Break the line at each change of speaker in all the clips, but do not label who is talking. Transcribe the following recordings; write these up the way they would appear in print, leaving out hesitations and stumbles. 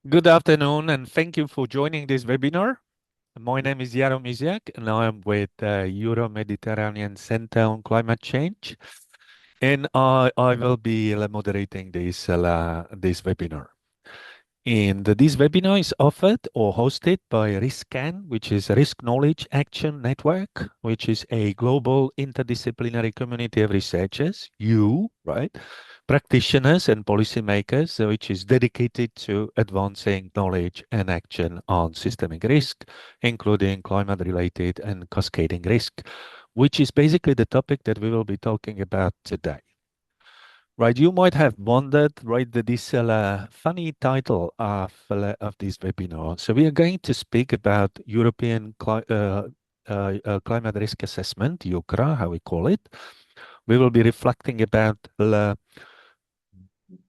Good afternoon, and thank you for joining this webinar. My name is Jaro Misiak, and I am with Euro-Mediterranean Center on Climate Change. And I will be moderating this webinar. And this webinar is offered or hosted by RISCAN, which is Risk Knowledge Action Network, which is a global interdisciplinary community of researchers, right? Practitioners and policymakers, which is dedicated to advancing knowledge and action on systemic risk, including climate-related and cascading risk, which is basically the topic that we will be talking about today. Right, you might have wondered, right, that this funny title of this webinar. So we are going to speak about European climate risk assessment, EUCRA, how we call it. We will be reflecting about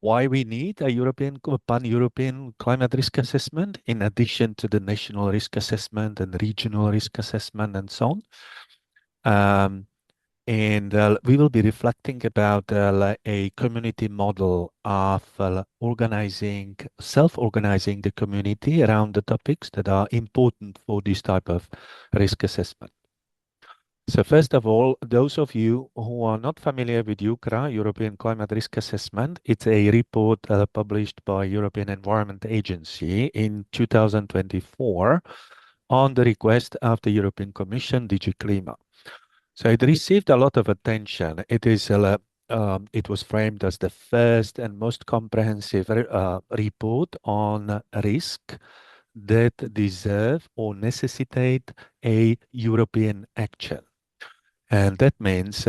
why we need a pan-European climate risk assessment in addition to the national risk assessment and regional risk assessment and so on. And we will be reflecting about a community model of self-organizing the community around the topics that are important for this type of risk assessment. So first of all, those of you who are not familiar with EUCRA, European Climate Risk Assessment, it's a report published by European Environment Agency in 2024 on the request of the European Commission, DG Clima. So it received a lot of attention. It was framed as the first and most comprehensive report on risk that deserve or necessitate a European action. And that means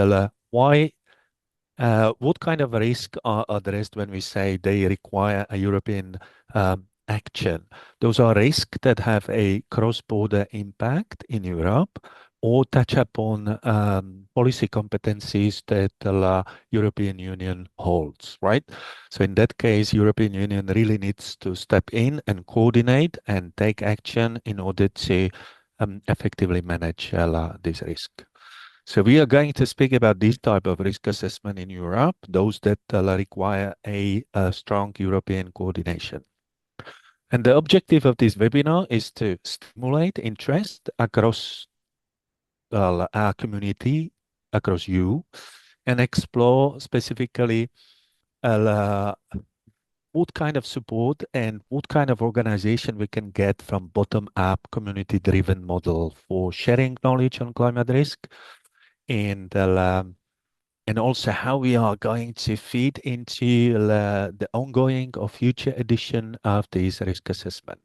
what kind of risk are addressed when we say they require a European action? Those are risks that have a cross-border impact in Europe or touch upon policy competencies that the European Union holds, right? So in that case, European Union really needs to step in and coordinate and take action in order to effectively manage this risk. So we are going to speak about this type of risk assessment in Europe, those that require a strong European coordination. And the objective of this webinar is to stimulate interest across our community, across you, and explore specifically what kind of support and what kind of organization we can get from bottom-up community-driven model for sharing knowledge on climate risk, and also how we are going to feed into the ongoing or future edition of this risk assessment.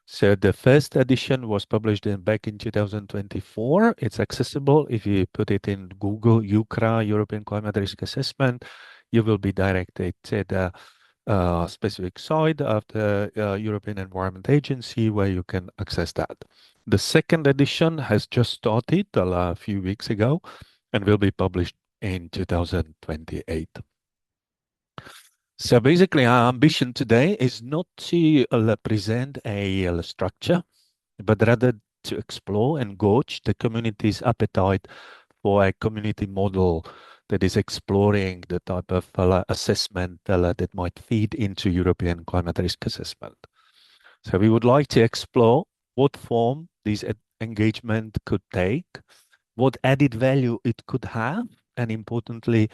So the first edition was published back in 2024. It's accessible. If you put it in Google, EUCRA, European Climate Risk Assessment, you will be directed to the specific site of the European Environment Agency where you can access that. The second edition has just started a few weeks ago and will be published in 2028. So basically, our ambition today is not to present a structure, but rather to explore and gauge the community's appetite for a community model that is exploring the type of assessment that might feed into European climate risk assessment. So we would like to explore what form this engagement could take, what added value it could have, and importantly,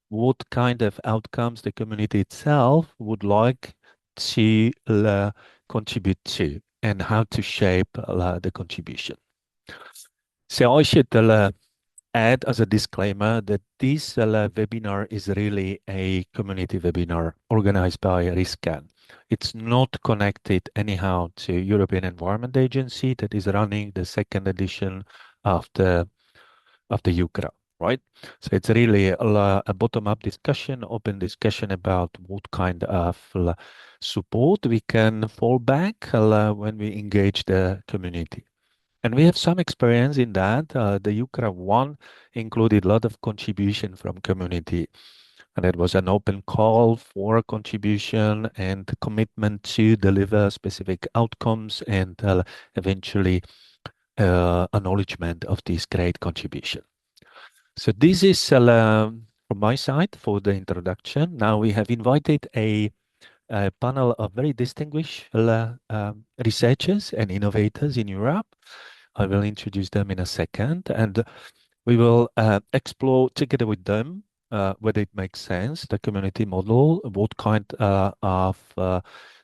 what kind of outcomes the community itself would like to contribute to, and how to shape the contribution. So I should add as a disclaimer that this webinar is really a community webinar organized by RISCAN. It's not connected anyhow to European Environment Agency that is running the second edition of the EUCRA, right? So it's really a bottom-up discussion, open discussion about what kind of support we can fall back when we engage the community. And we have some experience in that. The EUCRA 1 included a lot of contribution from community. And it was an open call for contribution and commitment to deliver specific outcomes and eventually acknowledgement of this great contribution. So this is from my side for the introduction. Now we have invited a a panel of very distinguished researchers and innovators in Europe. I will introduce them in a second, and we will explore together with them whether it makes sense, the community model, what kind of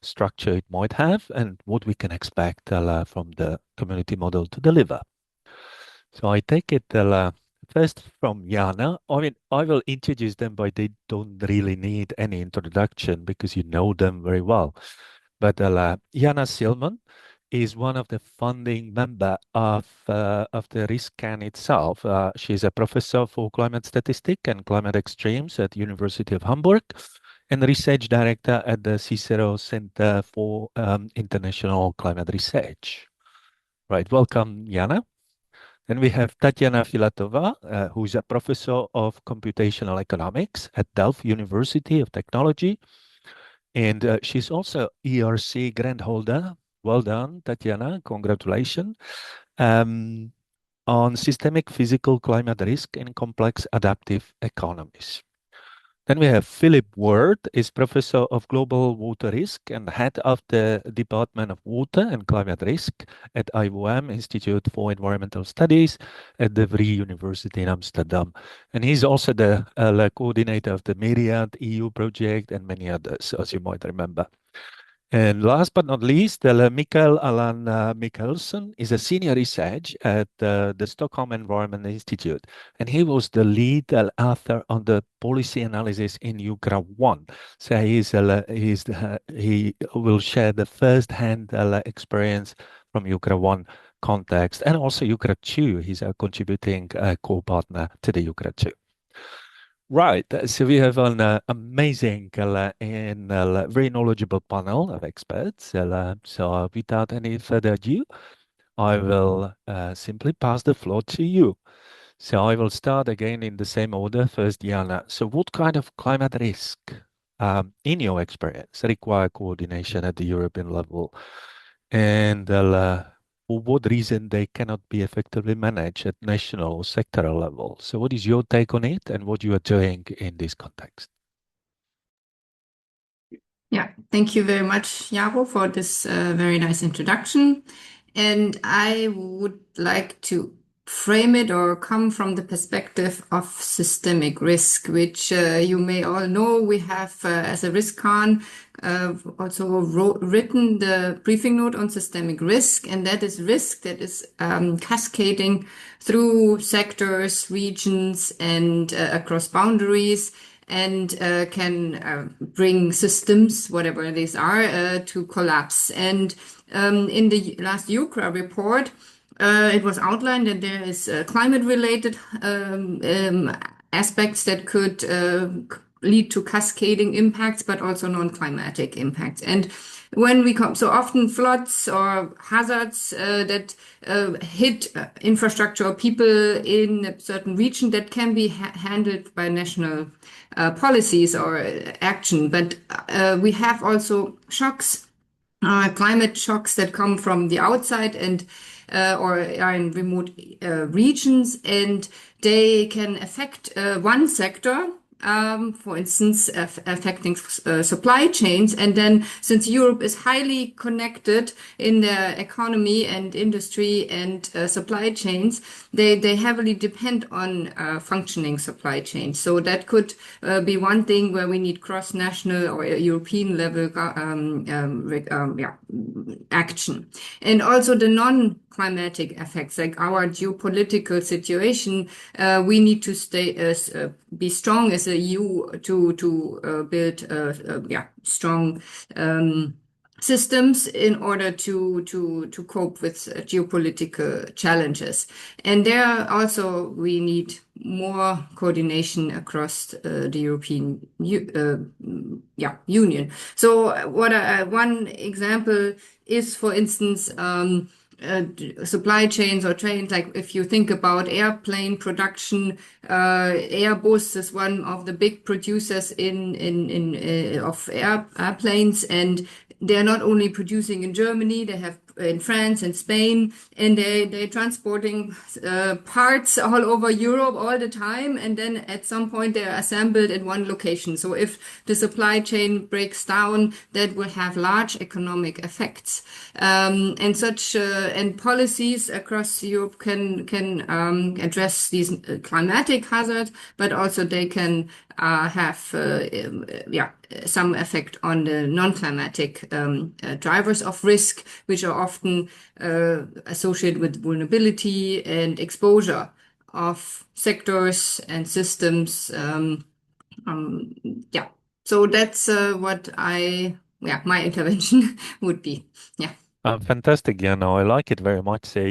structure it might have, and what we can expect from the community model to deliver. So I take it first from Jana. I mean, I will introduce them, but they don't really need any introduction because you know them very well. But Jana Silman is one of the founding member of the RISCAN itself. She's a professor for climate statistics and climate extremes at University of Hamburg and research director at the Cicero Center for International Climate Research. Right, welcome, Jana. Then we have Tatiana Filatova, who's a professor of computational economics at Delft University of Technology. And she's also ERC grant holder. Well done, Tatiana. Congratulations. On systemic physical climate risk in complex adaptive economies. Then we have Philip Ward, is professor of global water risk and head of the Department of Water and Climate Risk at IOM Institute for Environmental Studies at the Vrije University in Amsterdam. And he's also the coordinator of the Myriad EU project and many others, as you might remember. And last but not least, Mikael Allan Mikkelsen is a senior research at the Stockholm Environment Institute, and he was the lead author on the policy analysis in EUCRA 1. So he will share the first-hand experience from EUCRA 1 context, and also EUCRA 2. He's a contributing co-partner to the EUCRA 2. Right, so we have an amazing and very knowledgeable panel of experts. So without any further ado, I will simply pass the floor to you. So I will start again in the same order. First, Jana. So what kind of climate risk, in your experience, require coordination at the European level? And for what reason they cannot be effectively managed at national or sectoral level? So what is your take on it and what you are doing in this context?
Yeah, thank you very much, Jaro, for this very nice introduction. And I would like to frame it or come from the perspective of systemic risk, which you may all know we have as a RISCON also written the briefing note on systemic risk, and that is risk that is cascading through sectors, regions, and across boundaries, and can bring systems, whatever these are, to collapse. And in the last EUCRA report, it was outlined that there is climate-related aspects that could lead to cascading impacts, but also non-climatic impacts. And when we come, so often floods or hazards that hit infrastructure or people in a certain region, that can be handled by national policies or action. But we have also shocks, climate shocks that come from the outside and or are in remote regions, and they can affect one sector. For instance, affecting supply chains. And then, since Europe is highly connected in the economy and industry and supply chains, they heavily depend on functioning supply chains. So that could be one thing where we need cross-national or European level action. And also the non-climatic effects, like our geopolitical situation, we need to be strong as a EU to build strong systems in order to cope with geopolitical challenges. And there also we need more coordination across the European Union. So one example is, for instance, supply chains or trains. Like if you think about airplane production, Airbus is one of the big producers of airplanes, and they're not only producing in Germany, they have in France and Spain, and they're transporting parts all over Europe all the time, and then at some point they're assembled in one location. So if the supply chain breaks down, that will have large economic effects. And policies across Europe can address these climatic hazards, but also they can have some effect on the non-climatic drivers of risk, which are often associated with vulnerability and exposure of sectors and systems. Yeah, so that's my intervention would be. Yeah.
Fantastic, Jana. I like it very much. So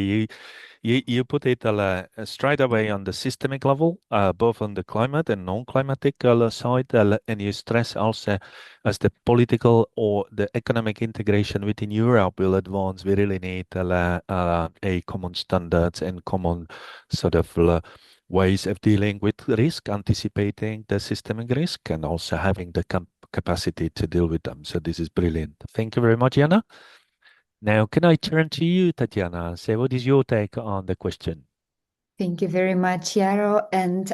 you put it straight away on the systemic level, both on the climate and non-climatic side, and you stress also as the political or the economic integration within Europe will advance. We really need a common standards and common sort of ways of dealing with risk, anticipating the systemic risk, and also having the capacity to deal with them. So this is brilliant. Thank you very much, Jana. Now, can I turn to you, Tatiana? Say, what is your take on the question?
Thank you very much, Yaro. And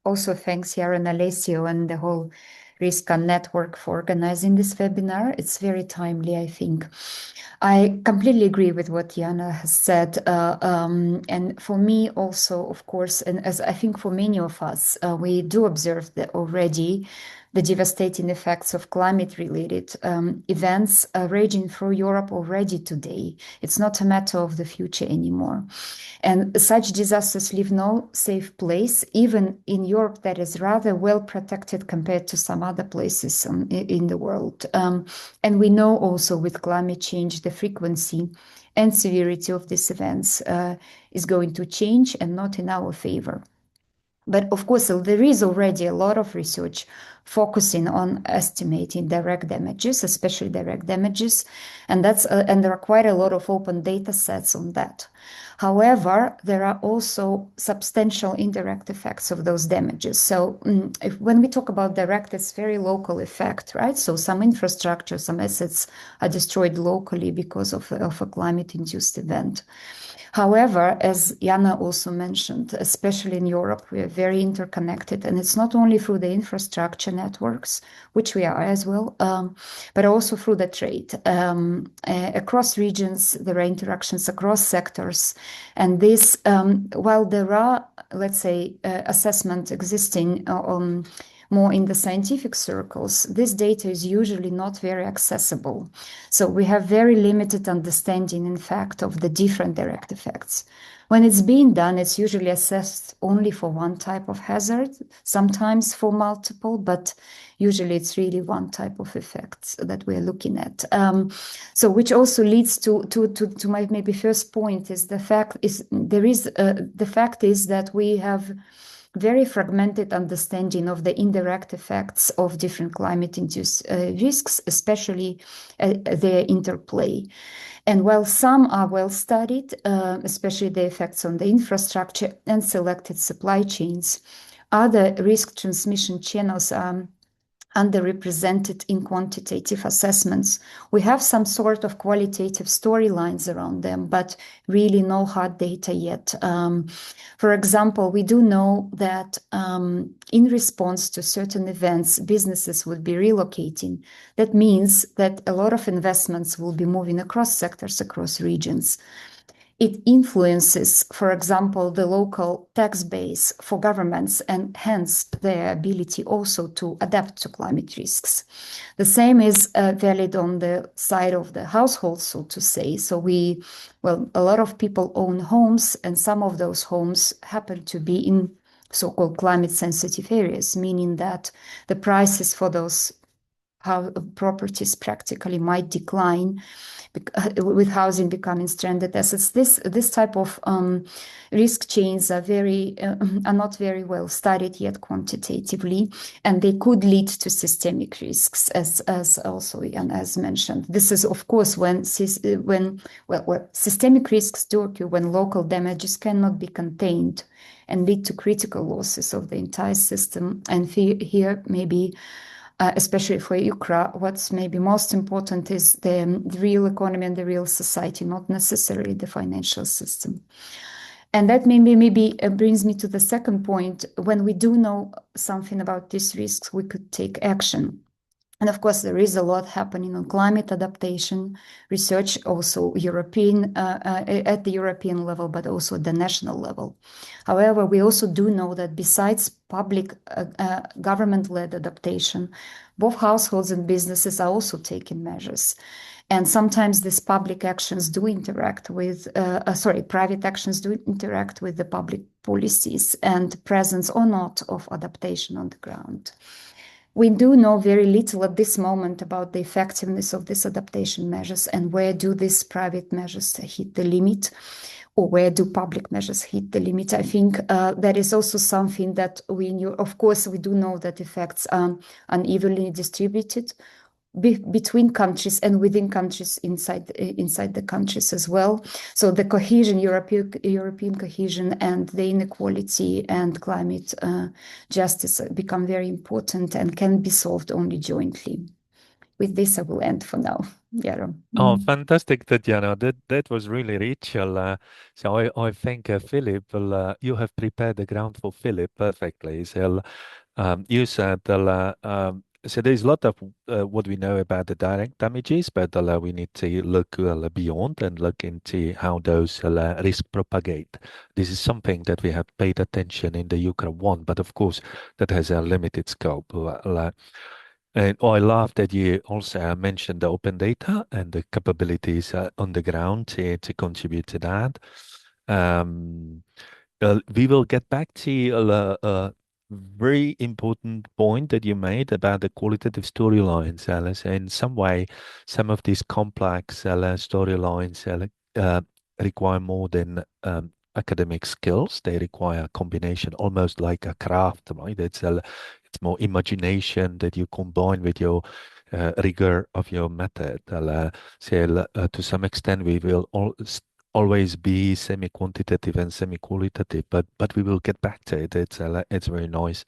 also thanks, Yaro and Alessio and the whole RISCA network for organizing this webinar. It's very timely, I think. I completely agree with what Jana has said. And for me also, of course, and as I think for many of us, we do observe that already the devastating effects of climate-related events raging through Europe already today. It's not a matter of the future anymore. And such disasters leave no safe place, even in Europe that is rather well protected compared to some other places in the world. And we know also with climate change, the frequency and severity of these events is going to change and not in our favor. But of course, there is already a lot of research focusing on estimating direct damages, especially direct damages, and there are quite a lot of open data sets on that. However, there are also substantial indirect effects of those damages. So when we talk about direct, it's very local effect, right? So some infrastructure, some assets are destroyed locally because of a climate-induced event. However, as Jana also mentioned, especially in Europe, we are very interconnected, and it's not only through the infrastructure networks, which we are as well, but also through the trade. Across regions, there are interactions across sectors, and this, while there are, let's say, assessment existing more in the scientific circles, this data is usually not very accessible. So we have very limited understanding, in fact, of the different direct effects. When it's being done, it's usually assessed only for one type of hazard, sometimes for multiple, but usually it's really one type of effects that we're looking at. So which also leads to my maybe first point is the fact is that we have very fragmented understanding of the indirect effects of different climate-induced risks, especially their interplay. And while some are well studied, especially the effects on the infrastructure and selected supply chains, other risk transmission channels are underrepresented in quantitative assessments. We have some sort of qualitative storylines around them, but really no hard data yet. For example, we do know that in response to certain events, businesses would be relocating. That means that a lot of investments will be moving across sectors, across regions. It influences, for example, the local tax base for governments and hence their ability also to adapt to climate risks. The same is valid on the side of the household, so to say. So a lot of people own homes, and some of those homes happen to be in so-called climate sensitive areas, meaning that the prices for those properties practically might decline with housing becoming stranded assets. This type of risk chains are not very well studied yet quantitatively, and they could lead to systemic risks, as also Jan has mentioned. This is, of course, when systemic risks do occur when local damages cannot be contained and lead to critical losses of the entire system. And here maybe especially for EUCRA, what's maybe most important is the real economy and the real society, not necessarily the financial system. And that maybe brings me to the second point. When we do know something about these risks, we could take action. And of course, there is a lot happening on climate adaptation research, also European at the European level, but also at the national level. However, we also do know that besides public government-led adaptation, both households and businesses are also taking measures. And sometimes these public actions do interact with, private actions do interact with the public policies and presence or not of adaptation on the ground. We do know very little at this moment about the effectiveness of these adaptation measures and where do these private measures hit the limit or where do public measures hit the limit. I think that is also something that of course, we do know that effects are unevenly distributed between countries and within countries inside the countries as well. So the cohesion, European cohesion, and the inequality and climate justice become very important and can be solved only jointly. With this, I will end for now. Jaro.
Oh, fantastic, Tatiana. That was really rich. So I think Philip, you have prepared the ground for Philip perfectly. So you said so there's a lot of what we know about the direct damages, but we need to look beyond and look into how those risk propagate. This is something that we have paid attention in the EUCRA 1, but of course that has a limited scope. And I love that you also mentioned the open data and the capabilities on the ground to contribute to that. We will get back to a very important point that you made about the qualitative storylines, Alice. In some way, some of these complex storylines require more than academic skills. They require a combination, almost like a craft, right? It's more imagination that you combine with your rigor of your method. To some extent, we will always be semi-quantitative and semi-qualitative, but we will get back to it. It's very nice.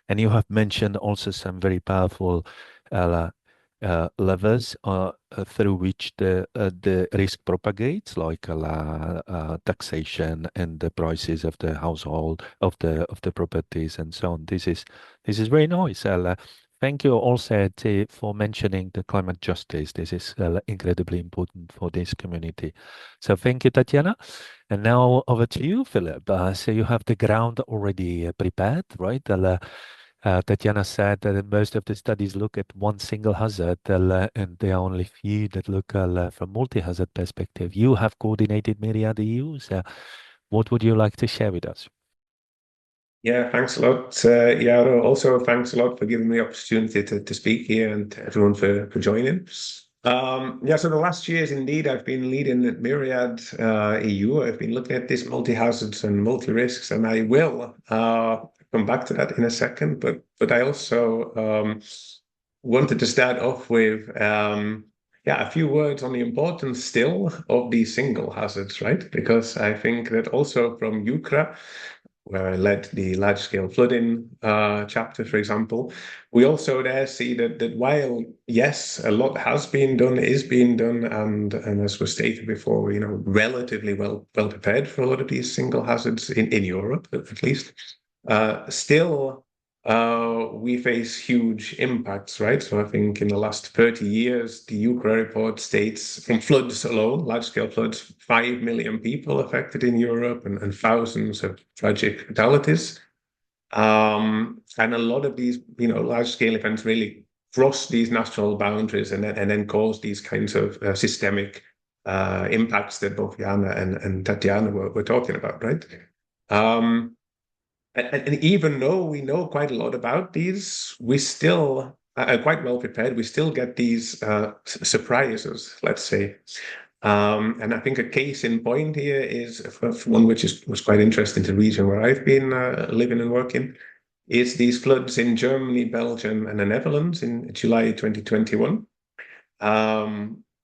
And you have mentioned also some very powerful levers through which the risk propagates, like taxation and the prices of the household of the properties and so on. This is very nice. Thank you also for mentioning the climate justice. This is incredibly important for this community. So thank you, Tatiana. And now over to you, Philip. So you have the ground already prepared, right? Tatiana said that most of the studies look at one single hazard, and there are only few that look from multi-hazard perspective. You have coordinated Myriad EU. So what would you like to share with us?
Yeah, thanks a lot, Yaro. Also, thanks a lot for giving me the opportunity to speak here and everyone for joining. So the last years, indeed, I've been leading at Myriad EU. I've been looking at these multi-hazards and multi-risks, and I will come back to that in a second. But I also wanted to start off with a few words on the importance still of these single hazards, right? Because I think that also from EUCRA, where I led the large-scale flooding chapter, for example, we also there see that while, yes, a lot has been done, is being done, and as was stated before, relatively well prepared for a lot of these single hazards in Europe, at least, still we face huge impacts, right? So I think in the last 30 years, the EUCRA report states from floods alone, large-scale floods, 5 million people affected in Europe and thousands of tragic fatalities. And a lot of these, large-scale events really cross these national boundaries and then cause these kinds of systemic impacts that both Jana and Tatiana were talking about, right? And even though we know quite a lot about these, we still are quite well prepared. We still get these surprises, let's say. And I think a case in point here is one which was quite interesting to the region where I've been living and working. Is these floods in Germany, Belgium, and the Netherlands in July 2021,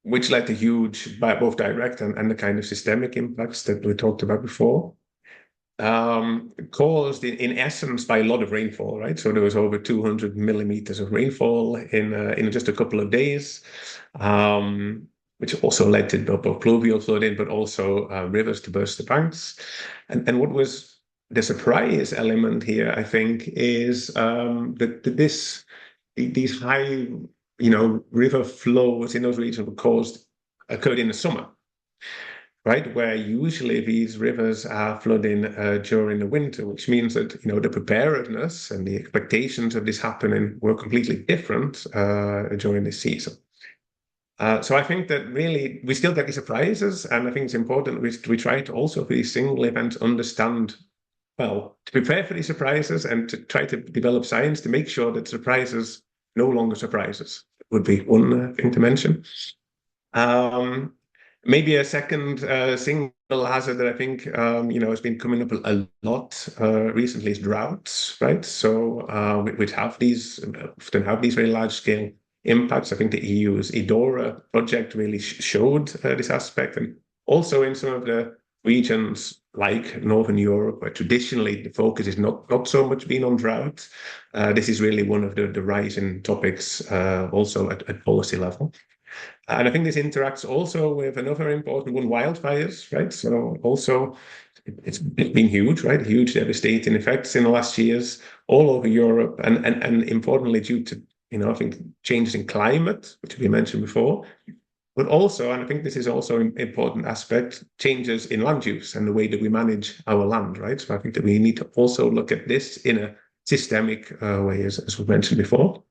which led to huge, both direct and the kind of systemic impacts that we talked about before. caused in essence by a lot of rainfall, right? So there was over 200 millimeters of rainfall in just a couple of days, which also led to both pluvial flooding, but also rivers to burst the banks. And what was the surprise element here, I think, is that these high, river flows in those regions occurred in the summer, right? Where usually these rivers are flooding during the winter, which means that, the preparedness and the expectations of this happening were completely different during this season. So I think that really we still get these surprises, and I think it's important we try to also for these single events understand, well, to prepare for these surprises and to try to develop science to make sure that surprises no longer surprises would be one thing to mention. Maybe a second single hazard that I think has been coming up a lot recently is droughts, right? So which often have these very large scale impacts. I think the EU's EDORA project really showed this aspect, and also in some of the regions like Northern Europe, where traditionally the focus is not so much been on drought. This is really one of the rising topics also at policy level. And I think this interacts also with another important one, wildfires, right? So also it's been huge, right? Huge devastating effects in the last years all over Europe, and importantly due to, I think changes in climate, which we mentioned before, but also, and I think this is also an important aspect, changes in land use and the way that we manage our land, right? So I think that we need to also look at this in a systemic way, as we mentioned before.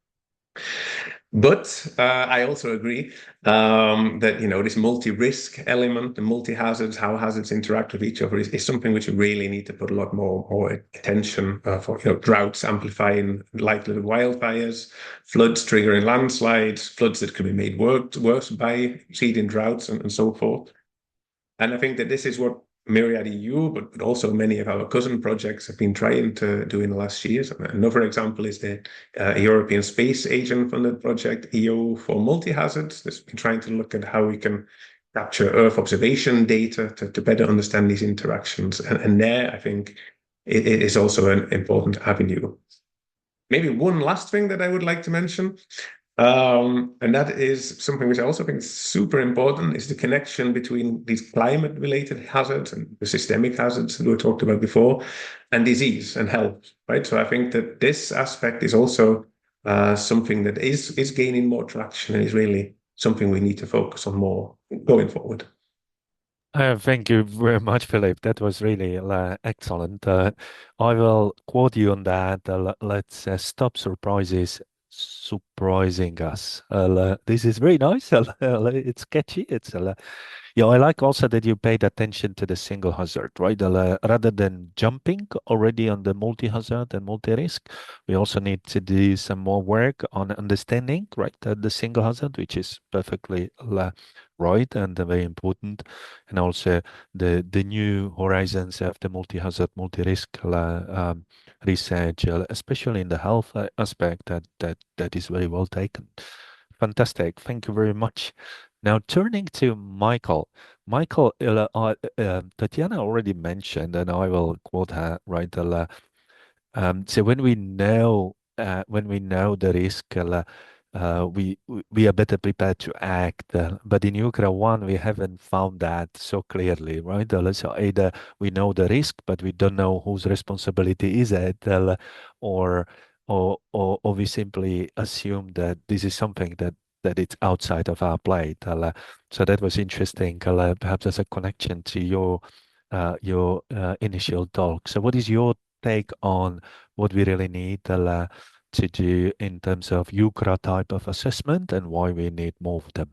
But I also agree that this multi-risk element, the multi-hazards, how hazards interact with each other, is something which we really need to put a lot more attention for. Droughts amplifying likelihood of wildfires, floods triggering landslides, floods that can be made worse by exceeding droughts, and so forth. And I think that this is what Myriad EU, but also many of our cousin projects have been trying to do in the last years. Another example is the European Space Agent funded project, EO for multi-hazards. That's been trying to look at how we can capture Earth observation data to better understand these interactions. And there, I think it is also an important avenue. Maybe one last thing that I would like to mention, and that is something which I also think is super important, is the connection between these climate-related hazards and the systemic hazards that we talked about before, and disease and health, right? So I think that this aspect is also something that is gaining more traction and is really something we need to focus on more going forward.
Thank you very much, Philip. That was really excellent. I will quote you on that. Let's stop surprising us. This is very nice. It's catchy. Yeah, I like also that you paid attention to the single hazard, right? Rather than jumping already on the multi-hazard and multi-risk, we also need to do some more work on understanding, right, the single hazard, which is perfectly right and very important, and also the new horizons of the multi-hazard, multi-risk research, especially in the health aspect, that is very well taken. Fantastic. Thank you very much. Now, turning to Michael. Michael, Tatiana already mentioned, and I will quote her, right? So when we know the risk, we are better prepared to act. But in EUCRA 1, we haven't found that so clearly, right? So either we know the risk, but we don't know whose responsibility is it, or we simply assume that this is something that it's outside of our plate. So that was interesting, perhaps as a connection to your initial talk. So what is your take on what we really need to do in terms of EUCRA type of assessment and why we need more of them?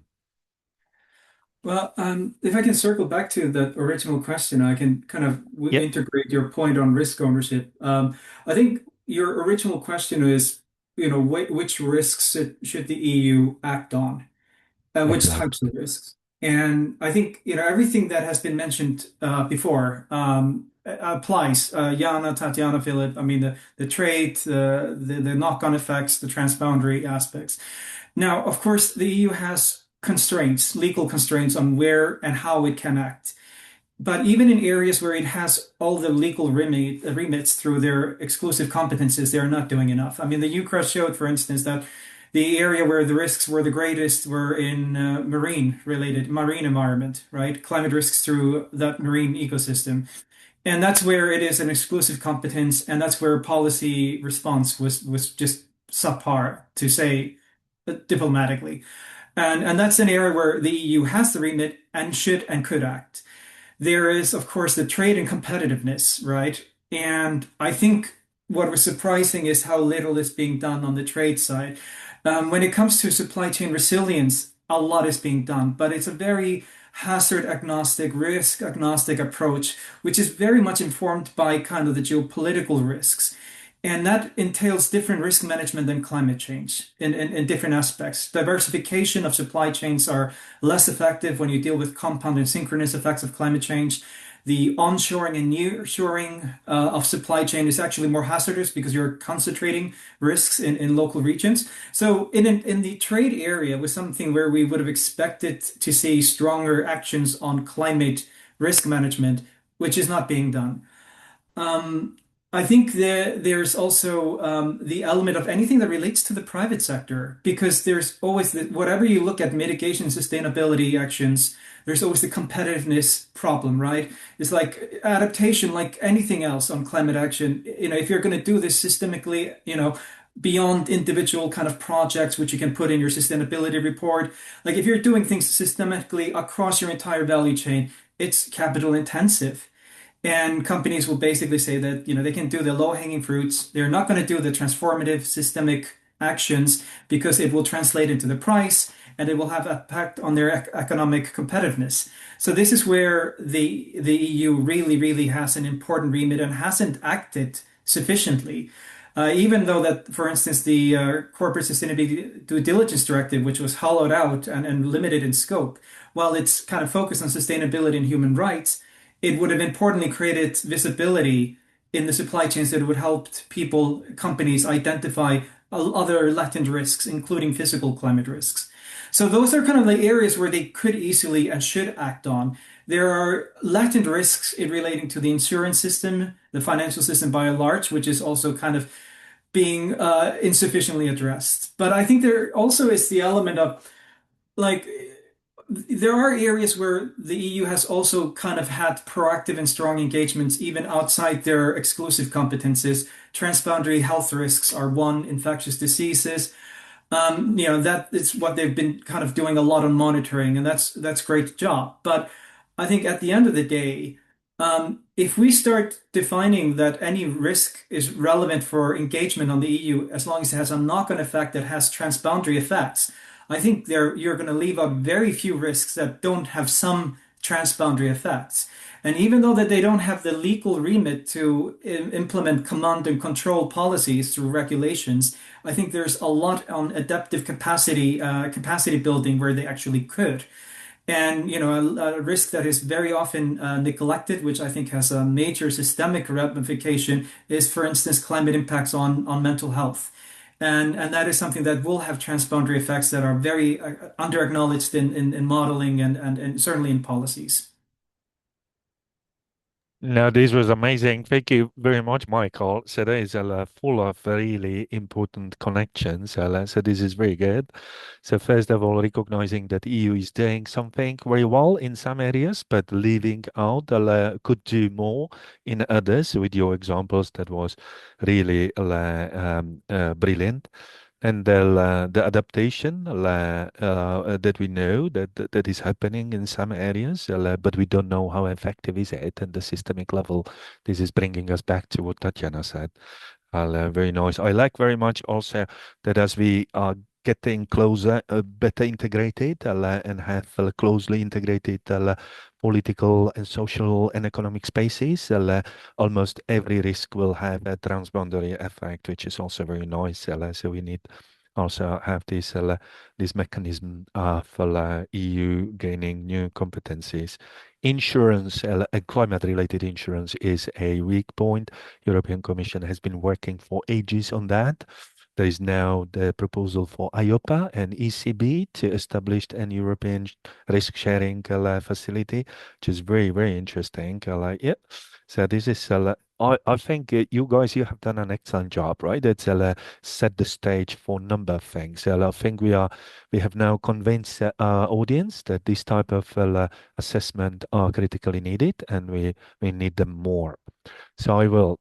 Well, if I can circle back to the original question, I can kind of integrate your point on risk ownership. I think your original question is, which risks should the EU act on, which types of risks? And I think, everything that has been mentioned before applies. Jana, Tatiana, Philip, I mean, the trade, the knock-on effects, the transboundary aspects. Now, of course, the EU has constraints, legal constraints on where and how it can act. But even in areas where it has all the legal remits through their exclusive competences, they are not doing enough. I mean, the EUCRA showed, for instance, that the area where the risks were the greatest were in marine environment, right? Climate risks through that marine ecosystem. And that's where it is an exclusive competence, and that's where policy response was just subpar, to say diplomatically. And that's an area where the EU has the remit and should and could act. There is, of course, the trade and competitiveness, right? And I think what was surprising is how little is being done on the trade side. When it comes to supply chain resilience, a lot is being done, but it's a very hazard agnostic, risk agnostic approach, which is very much informed by kind of the geopolitical risks. And that entails different risk management than climate change in different aspects. Diversification of supply chains are less effective when you deal with compound and synchronous effects of climate change. The onshoring and nearshoring of supply chain is actually more hazardous because you're concentrating risks in local regions. So in the trade area was something where we would have expected to see stronger actions on climate risk management, which is not being done. I think there's also the element of anything that relates to the private sector, because there's always whatever you look at mitigation and sustainability actions, there's always the competitiveness problem, right? It's like adaptation, like anything else on climate action. If you're going to do this systemically, beyond individual kind of projects, which you can put in your sustainability report, like if you're doing things systematically across your entire value chain, it's capital intensive. And companies will basically say that, they can do the low-hanging fruits. They're not going to do the transformative systemic actions because it will translate into the price and it will have impact on their economic competitiveness. So this is where the EU really, really has an important remit and hasn't acted sufficiently. Even though that, for instance, the Corporate Sustainability Due Diligence Directive, which was hollowed out and limited in scope, while it's kind of focused on sustainability and human rights, it would have importantly created visibility in the supply chains that would help people, companies identify other latent risks, including physical climate risks. So those are kind of the areas where they could easily and should act on. There are latent risks relating to the insurance system, the financial system by and large, which is also kind of being insufficiently addressed. But I think there also is the element of like there are areas where the EU has also kind of had proactive and strong engagements, even outside their exclusive competences. Transboundary health risks are one, infectious diseases. That is what they've been kind of doing a lot on monitoring, and that's great job. But I think at the end of the day, if we start defining that any risk is relevant for engagement on the EU, as long as it has a knock-on effect that has transboundary effects, I think you're going to leave out very few risks that don't have some transboundary effects. And even though that they don't have the legal remit to implement command and control policies through regulations, I think there's a lot on adaptive capacity building where they actually could. And a risk that is very often neglected, which I think has a major systemic ramification, is, for instance, climate impacts on mental health. And that is something that will have transboundary effects that are very under-acknowledged in modeling and certainly in policies.
No, this was amazing. Thank you very much, Michael. So that is full of really important connections. So this is very good. So first of all, recognizing that EU is doing something very well in some areas, but leaving out could do more in others. With your examples, that was really brilliant. And the adaptation that we know that is happening in some areas, but we don't know how effective is it at the systemic level. This is bringing us back to what Tatjana said. Very nice. I like very much also that as we are getting closer, better integrated, and have closely integrated political and social and economic spaces, almost every risk will have a transboundary effect, which is also very nice. So we need also have this mechanism for EU gaining new competencies. Insurance, climate-related insurance is a weak point. European Commission has been working for ages on that. There is now the proposal for IOPA and ECB to establish an European risk-sharing facility, which is very, very interesting. Yeah. So this is, I think you guys, you have done an excellent job, right? It's set the stage for a number of things. I think we have now convinced our audience that this type of assessment are critically needed, and we need them more. So I will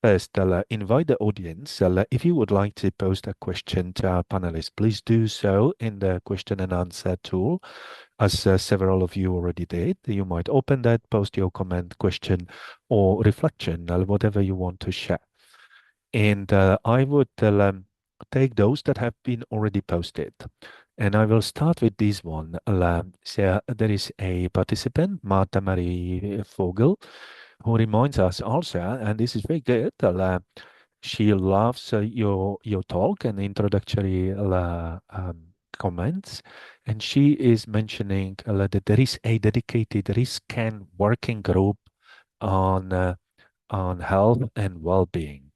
first invite the audience. If you would like to post a question to our panelists, please do so in the question and answer tool, as several of you already did. You might open that, post your comment, question, or reflection, whatever you want to share. And I would take those that have been already posted. And I will start with this one. So there is a participant, Marta Marie Vogel, who reminds us also, and this is very good, she loves your talk and introductory comments, and she is mentioning that there is a dedicated risk scan working group on health and well-being,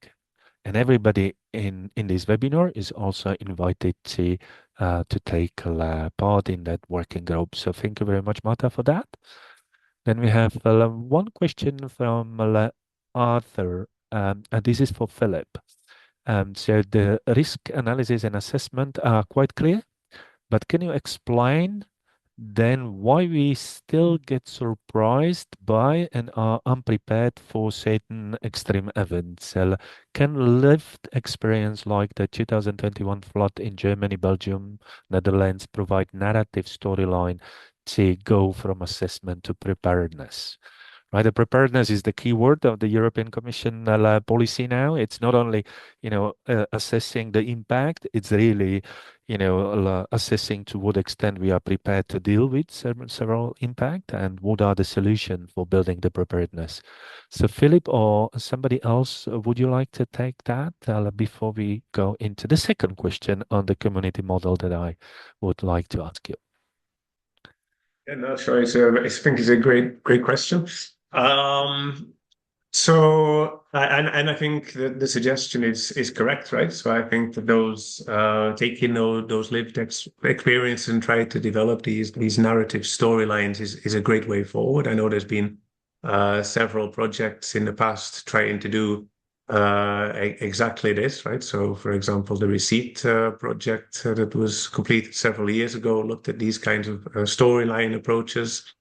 and everybody in this webinar is also invited to take part in that working group. So thank you very much, Marta, for that. Then we have one question from Arthur, and this is for Philip. So the risk analysis and assessment are quite clear, but can you explain then why we still get surprised by and are unprepared for certain extreme events? Can lived experience like the 2021 flood in Germany, Belgium, Netherlands provide narrative storyline to go from assessment to preparedness? Right, the preparedness is the key word of the European Commission policy now. It's not only, assessing the impact. It's really, assessing to what extent we are prepared to deal with several impact and what are the solutions for building the preparedness. So, Philip or somebody else, would you like to take that before we go into the second question on the community model that I would like to ask you?
Yeah, no, sure. I think it's a great question. So, and I think that the suggestion is correct, right? So I think that those taking those lived experience and try to develop these narrative storylines is a great way forward. I know there's been several projects in the past trying to do exactly this, right? So, for example, the Receipt project that was completed several years ago looked at these kinds of storyline approaches.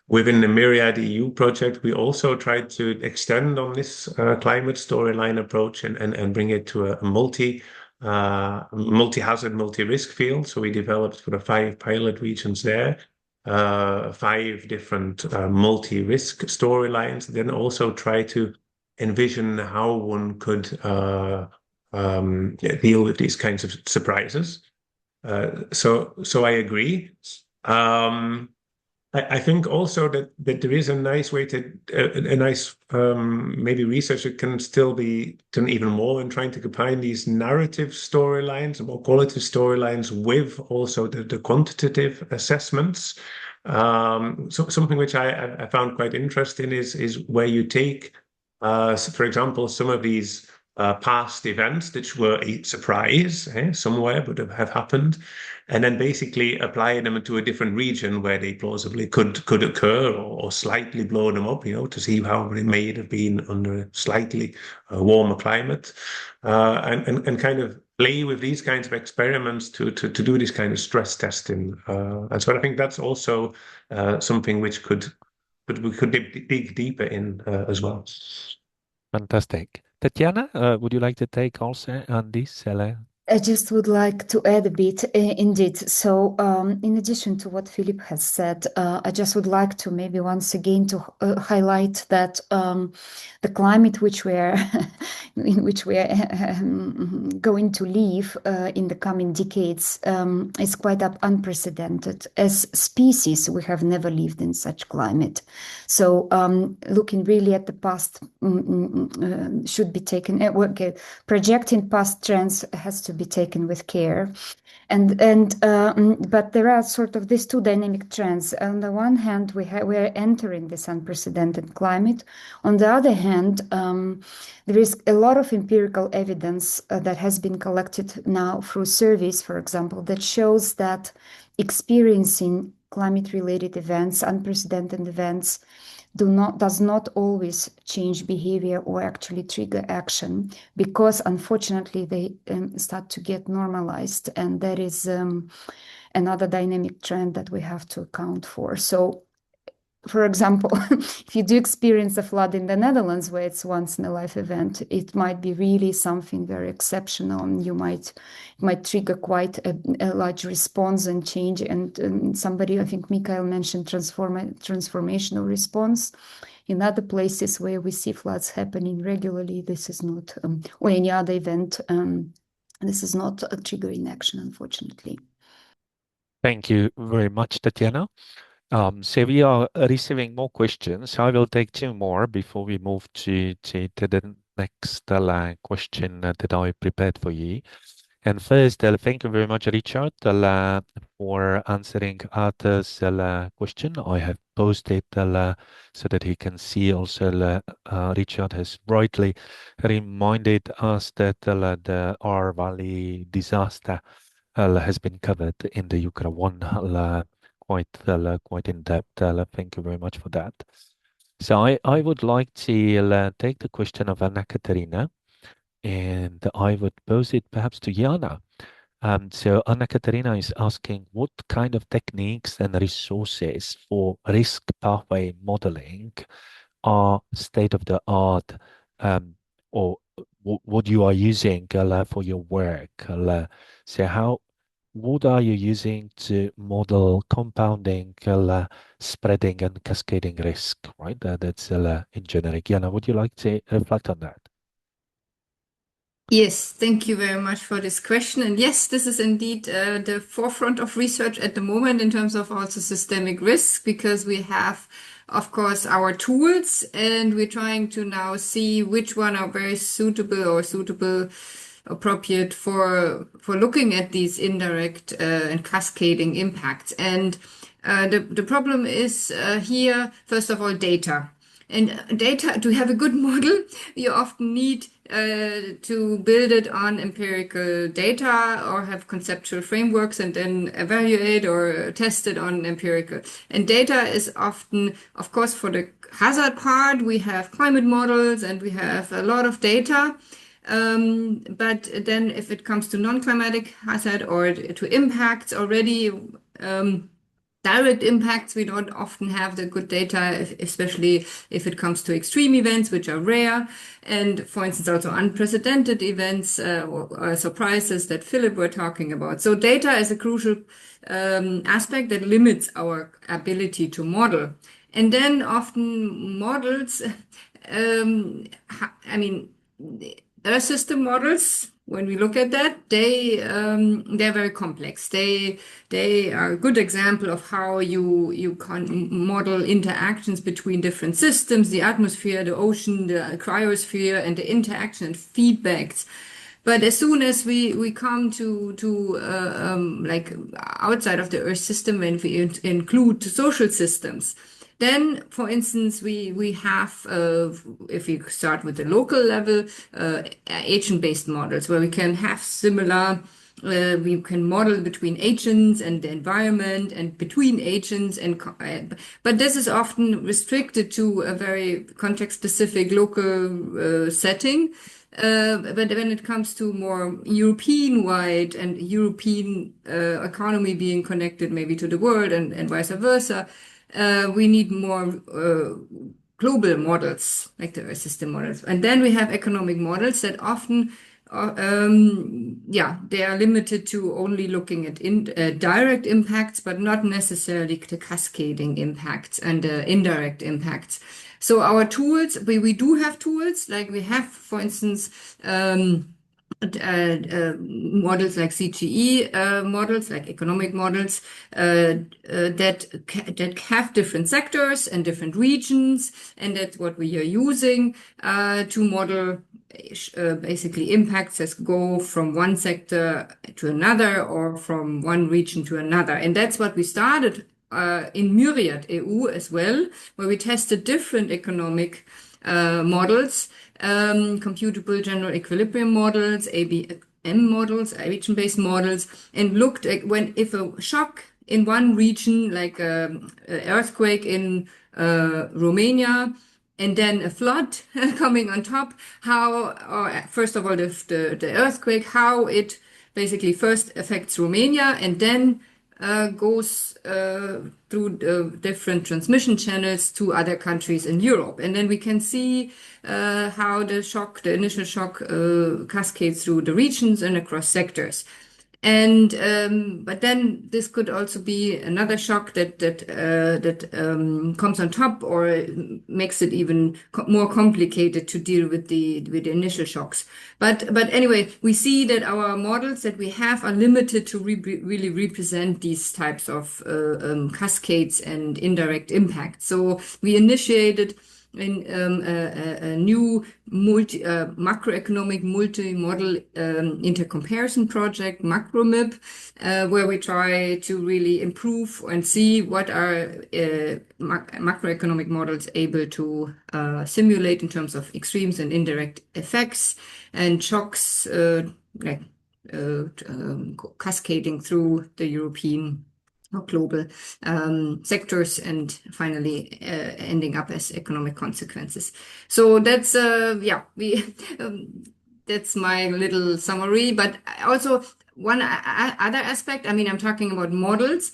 Within the Myriad EU project, we also tried to extend on this climate storyline approach and bring it to a multi-hazard, multi-risk field. So we developed for the 5 pilot regions there, 5 different multi-risk storylines, then also try to envision how one could deal with these kinds of surprises. So I agree. I think also that there is a nice way to maybe research that can still be done even more in trying to combine these narrative storylines, more qualitative storylines, with also the quantitative assessments. So something which I found quite interesting is where you take, for example, some of these past events which were a surprise somewhere but have happened, and then basically apply them to a different region where they plausibly could occur, or slightly blow them up, to see how they may have been under a slightly warmer climate, and kind of play with these kinds of experiments to do this kind of stress testing. And so I think that's also something which we could dig deeper in as well.
Fantastic. Tatiana, would you like to take also on this?
I just would like to add a bit, indeed. So, in addition to what Philip has said, I just would like to maybe once again to highlight that the climate in which we are going to live in the coming decades is quite unprecedented. As species, we have never lived in such climate. So, looking really at the past should be taken. Projecting past trends has to be taken with care, but there are sort of these 2 dynamic trends. On the one hand, we are entering this unprecedented climate. On the other hand, there is a lot of empirical evidence that has been collected now through surveys, for example, that shows that experiencing climate-related events, unprecedented events, does not always change behavior or actually trigger action, because unfortunately they start to get normalized, and that is another dynamic trend that we have to account for. So, for example, if you do experience a flood in the Netherlands, where it's once in a life event, it might be really something very exceptional, and it might trigger quite a large response and change. And somebody, I think Michael mentioned transformational response. In other places where we see floods happening regularly, this is not, or any other event, this is not a triggering action, unfortunately.
Thank you very much, Tatiana. So we are receiving more questions. I will take two more before we move to the next question that I prepared for you. And first, thank you very much, Richard, for answering Arthur's question. I have posted so that he can see also. Richard has brightly reminded us that the R Valley disaster has been covered in the EUCRA 1 quite in depth. Thank you very much for that. So I would like to take the question of Anna Katerina, and I would pose it perhaps to Jana. So Anna Katerina is asking what kind of techniques and resources for risk pathway modeling are state of the art, or what you are using for your work. So what are you using to model compounding, spreading, and cascading risk? Right, that's in generic. Jana, would you like to reflect on that?
Yes, thank you very much for this question. And yes, this is indeed the forefront of research at the moment in terms of also systemic risk, because we have, of course, our tools, and we're trying to now see which one are very suitable, appropriate for looking at these indirect and cascading impacts. And the problem is here, first of all, data. And data, to have a good model, you often need to build it on empirical data or have conceptual frameworks and then evaluate or test it on empirical. And data is often, of course, for the hazard part, we have climate models and we have a lot of data. But then if it comes to non-climatic hazard or to impacts already, direct impacts, we don't often have the good data, especially if it comes to extreme events, which are rare. And for instance, also unprecedented events or surprises that Philip were talking about. So data is a crucial aspect that limits our ability to model. And then often models, Earth system models, when we look at that, they're very complex. They are a good example of how you can model interactions between different systems, the atmosphere, the ocean, the cryosphere, and the interaction and feedbacks. But as soon as we come to like outside of the Earth system, when we include social systems, then, for instance, we have, if we start with the local level, agent-based models where we can have similar, we can model between agents and the environment and between agents, but this is often restricted to a very context-specific local setting. But when it comes to more European-wide and European economy being connected maybe to the world and vice versa, we need more global models, like the Earth system models. And then we have economic models that often, they are limited to only looking at direct impacts, but not necessarily the cascading impacts and indirect impacts. So our tools, we do have tools, like we have, for instance, models like CGE models, like economic models that have different sectors and different regions, and that's what we are using to model basically impacts that go from one sector to another or from one region to another. And that's what we started in Myriad EU as well, where we tested different economic models computable general equilibrium models, ABM models, region-based models, and looked at if a shock in one region, like an earthquake in Romania, and then a flood coming on top, first of all, the earthquake, how it basically first affects Romania and then goes through different transmission channels to other countries in Europe. And then we can see how the initial shock cascades through the regions and across sectors. And but then this could also be another shock that comes on top or makes it even more complicated to deal with the initial shocks. But anyway, we see that our models that we have are limited to really represent these types of cascades and indirect impacts. So we initiated in a new macroeconomic multi-model intercomparison project, MacroMIP, where we try to really improve and see what are macroeconomic models able to simulate in terms of extremes and indirect effects and shocks cascading through the European or global sectors and finally ending up as economic consequences. So that's that's my little summary. But also one other aspect, I mean, I'm talking about models.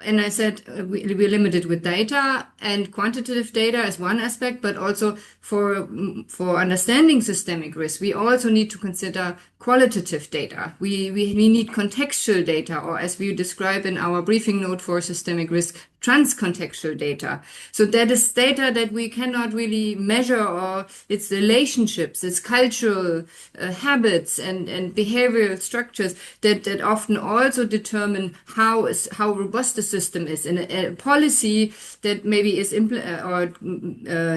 And I said we're limited with data, and quantitative data is one aspect, but also for understanding systemic risk, we also need to consider qualitative data. We need contextual data, or as we describe in our briefing note for systemic risk, transcontextual data. So that is data that we cannot really measure, or its relationships, its cultural habits and behavioral structures that often also determine how robust the system is. And a policy that maybe is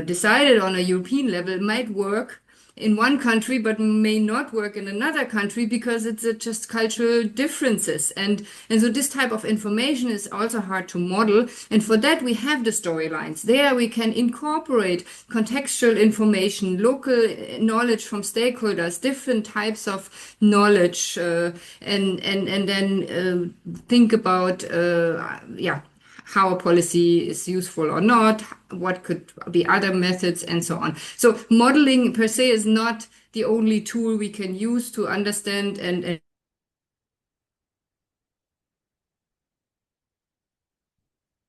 decided on a European level might work in one country but may not work in another country because it's just cultural differences. And so this type of information is also hard to model. And for that, we have the storylines. There we can incorporate contextual information, local knowledge from stakeholders, different types of knowledge, and then think about, how a policy is useful or not, what could be other methods, and so on. So modeling per se is not the only tool we can use to understand and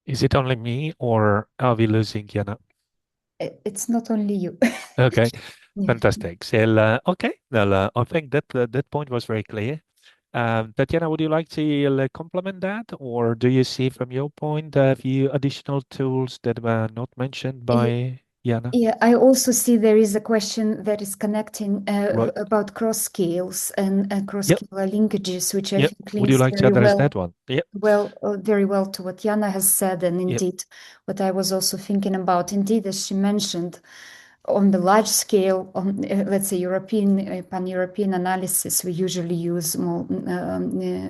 Is it only me, or are we losing Jana?
It's not only you.
Okay,
Yeah.
fantastic. So, okay, well, I think that point was very clear. Tatjana, would you like to complement that, or do you see from your point of view additional tools that were not mentioned by Jana?
Yeah, I also see there is a question that is connecting
Right.
about cross scales and cross-scale linkages, which I think
Would you
links
like to
very
address
well.
that one?
Very well to what Jana has said, and indeed what I was also thinking about. Indeed, as she mentioned, on the large scale, on let's say pan-European analysis, we usually use more,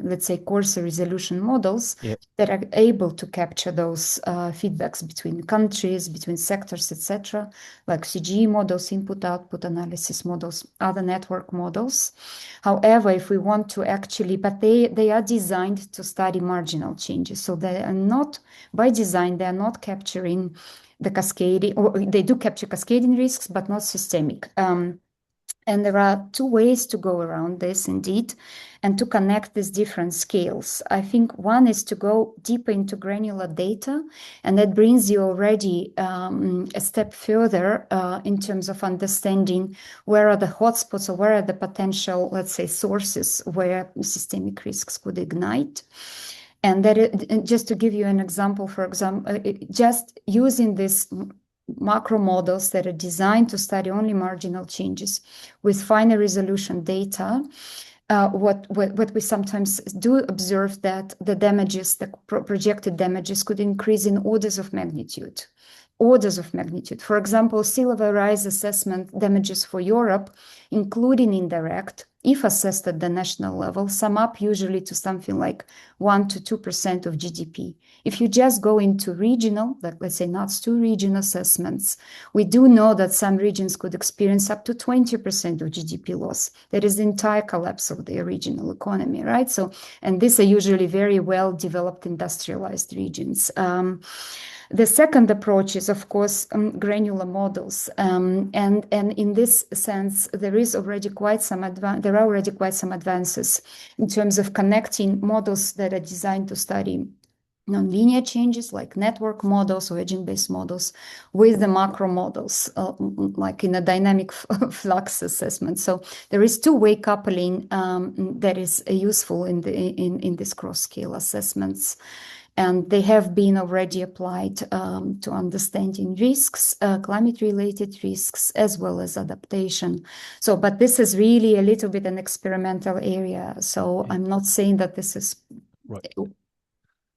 let's say, coarser resolution models that are able to capture those feedbacks between countries, between sectors, etc., like CGE models, input-output analysis models, other network models. However, if we want to actually, but they are designed to study marginal changes, so they are not, by design, they are not capturing the cascading, or they do capture cascading risks, but not systemic. And there are two ways to go around this, indeed, and to connect these different scales. I think one is to go deeper into granular data, and that brings you already a step further in terms of understanding where are the hotspots or where are the potential, let's say, sources where systemic risks could ignite. And that just to give you an example, for example, just using these macro models that are designed to study only marginal changes with finer resolution data, what we sometimes do observe that the damages, the projected damages, could increase in orders of magnitude. orders of magnitude. For example, sea level rise assessment damages for Europe, including indirect, if assessed at the national level, sum up usually to something like 1 to 2% of GDP. If you just go into regional, like let's say NUTS2 region assessments, we do know that some regions could experience up to 20% of GDP loss. That is the entire collapse of their regional economy, right? So, and these are usually very well developed industrialized regions. The second approach is, of course, granular models, and in this sense, there are already quite some advances in terms of connecting models that are designed to study nonlinear changes like network models or agent-based models with the macro models, like in a dynamic flux assessment. So there is two-way coupling that is useful in these cross-scale assessments. And they have been already applied to understanding risks, climate-related risks, as well as adaptation. So, but this is really a little bit an experimental area. So I'm not saying that this is